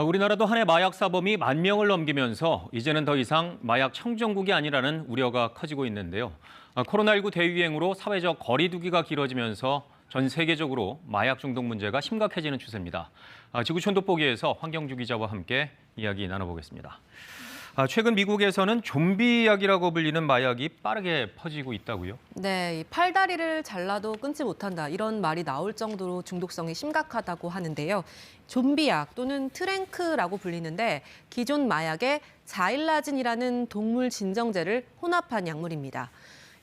우리나라도 한 해 마약 사범이 10,000명을 넘기면서 이제는 더 이상 마약 청정국이 아니라는 우려가 커지고 있는데요. 코로나19 대유행으로 사회적 거리 두기가 길어지면서 전 세계적으로 마약 중독 문제가 심각해지는 추세입니다. 지구촌 돋보기에서 황경주 기자와 함께 이야기 나눠보겠습니다. 최근 미국에서는 좀비 약이라고 불리는 마약이 빠르게 퍼지고 있다고요? 네, 이 팔다리를 잘라도 끊지 못한다 이런 말이 나올 정도로 중독성이 심각하다고 하는데요. 좀비약 또는 트랭크라고 불리는데 기존 마약에 자일라진이라는 동물 진정제를 혼합한 약물입니다.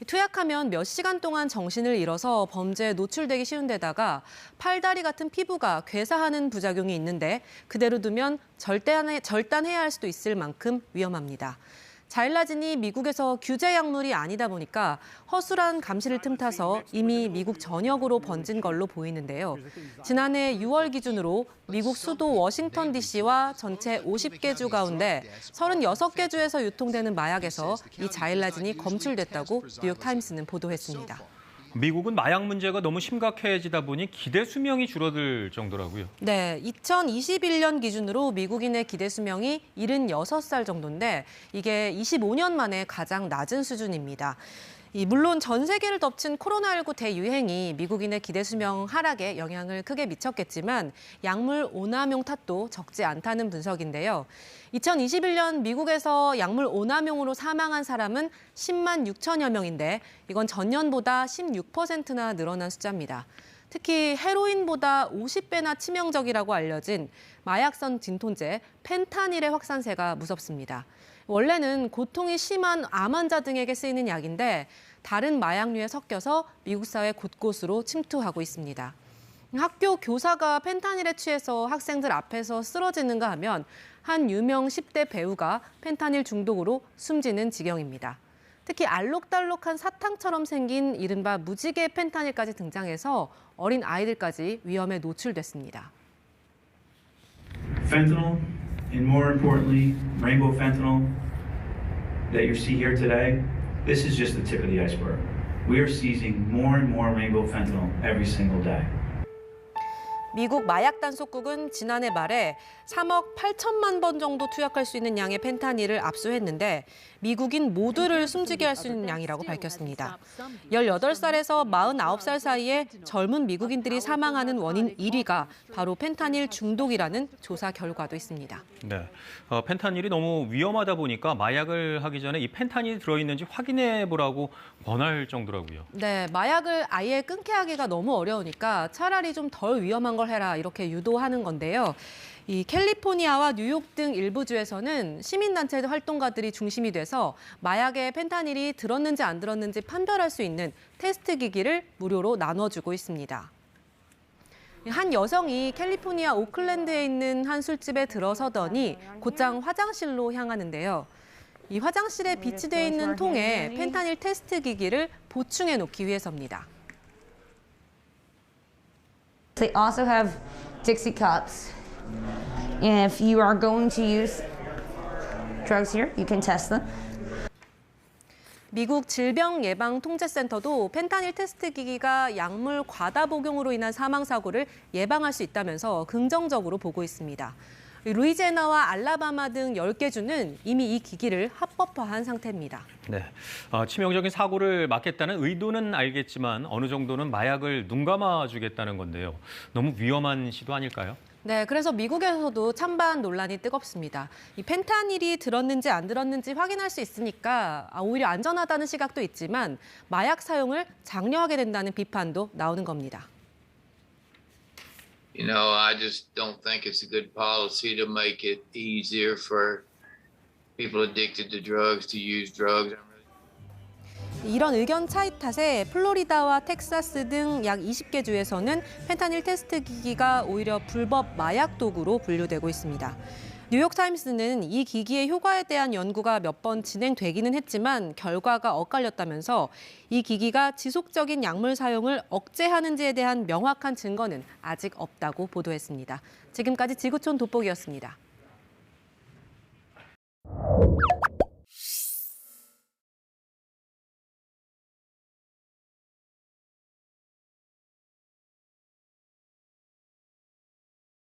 투약하면 몇 시간 동안 정신을 잃어서 범죄에 노출되기 쉬운 데다가 팔다리 같은 피부가 괴사하는 부작용이 있는데 그대로 두면 절단해야 할 수도 있을 만큼 위험합니다. 자일라진이 미국에서 규제 약물이 아니다 보니까 허술한 감시를 틈타서 이미 미국 전역으로 번진 걸로 보이는데요. 지난해 6월 기준으로 미국 수도 워싱턴 DC와 전체 50개 주 가운데 36개 주에서 유통되는 마약에서 이 자일라진이 검출됐다고 뉴욕타임스는 보도했습니다. 미국은 마약 문제가 너무 심각해지다 보니 기대 수명이 줄어들 정도라고요. 네, 2021년 기준으로 미국인의 기대 수명이 76살 정도인데 이게 25년 만에 가장 낮은 수준입니다. 물론 전 세계를 덮친 코로나19 대유행이 미국인의 기대 수명 하락에 영향을 크게 미쳤겠지만 약물 오남용 탓도 적지 않다는 분석인데요. 2021년 미국에서 약물 오남용으로 사망한 사람은 10만 6천여 명인데 이건 전년보다 16%나 늘어난 숫자입니다. 특히 헤로인보다 50배나 치명적이라고 알려진 마약성 진통제 펜타닐의 확산세가 무섭습니다. 원래는 고통이 심한 암 환자 등에게 쓰이는 약인데 다른 마약류에 섞여서 미국 사회 곳곳으로 침투하고 있습니다. 학교 교사가 펜타닐에 취해서 학생들 앞에서 쓰러지는가 하면 한 유명 10대 배우가 펜타닐 중독으로 숨지는 지경입니다. 특히 알록달록한 사탕처럼 생긴 이른바 무지개 펜타닐까지 등장해서 어린 아이들까지 위험에 노출됐습니다. Fentanyl, and more importantly, rainbow fentanyl that you see here today, this is just the tip of the iceberg. We are seizing more and more rainbow fentanyl every single day. 미국 마약 단속국은 지난해 말에 3억 8천만 번 정도 투약할 수 있는 양의 펜타닐을 압수했는데 미국인 모두를 숨지게 할 수 있는 양이라고 밝혔습니다. 18살에서 49살 사이에 젊은 미국인들이 사망하는 원인 1위가 바로 펜타닐 중독이라는 조사 결과도 있습니다. 네, 펜타닐이 너무 위험하다 보니까 마약을 하기 전에 이 펜타닐이 들어있는지 확인해 보라고 권할 정도라고요. 네, 마약을 아예 끊게 하기가 너무 어려우니까 차라리 좀 덜 위험한 걸 해라 이렇게 유도하는 건데요. 이 캘리포니아와 뉴욕 등 일부 주에서는 시민단체 활동가들이 중심이 돼서 마약에 펜타닐이 들었는지 안 들었는지 판별할 수 있는 테스트 기기를 무료로 나눠주고 있습니다. 한 여성이 캘리포니아 오클랜드에 있는 한 술집에 들어서더니 곧장 화장실로 향하는데요. 이 화장실에 비치되어 있는 통에 펜타닐 테스트 기기를 보충해 놓기 위해서입니다. They also have Dixie cups. And if you are going to use drugs here, you can test them. 미국 질병예방통제센터도 펜타닐 테스트 기기가 약물 과다 복용으로 인한 사망 사고를 예방할 수 있다면서 긍정적으로 보고 있습니다. 루이지애나와 알라바마 등 10개 주는 이미 이 기기를 합법화한 상태입니다. 네, 치명적인 사고를 막겠다는 의도는 알겠지만 어느 정도는 마약을 눈감아주겠다는 건데요. 너무 위험한 시도 아닐까요? 네, 그래서 미국에서도 찬반 논란이 뜨겁습니다. 이 펜타닐이 들었는지 안 들었는지 확인할 수 있으니까 오히려 안전하다는 시각도 있지만 마약 사용을 장려하게 된다는 비판도 나오는 겁니다. You know, I just don't think it's a good policy to make it easier for people addicted to drugs to use drugs. 이런 의견 차이 탓에 플로리다와 텍사스 등 약 20개 주에서는 펜타닐 테스트 기기가 오히려 불법 마약 도구로 분류되고 있습니다. 뉴욕타임스는 이 기기의 효과에 대한 연구가 몇 번 진행되기는 했지만 결과가 엇갈렸다면서 이 기기가 지속적인 약물 사용을 억제하는지에 대한 명확한 증거는 아직 없다고 보도했습니다. 지금까지 지구촌 돋보기였습니다.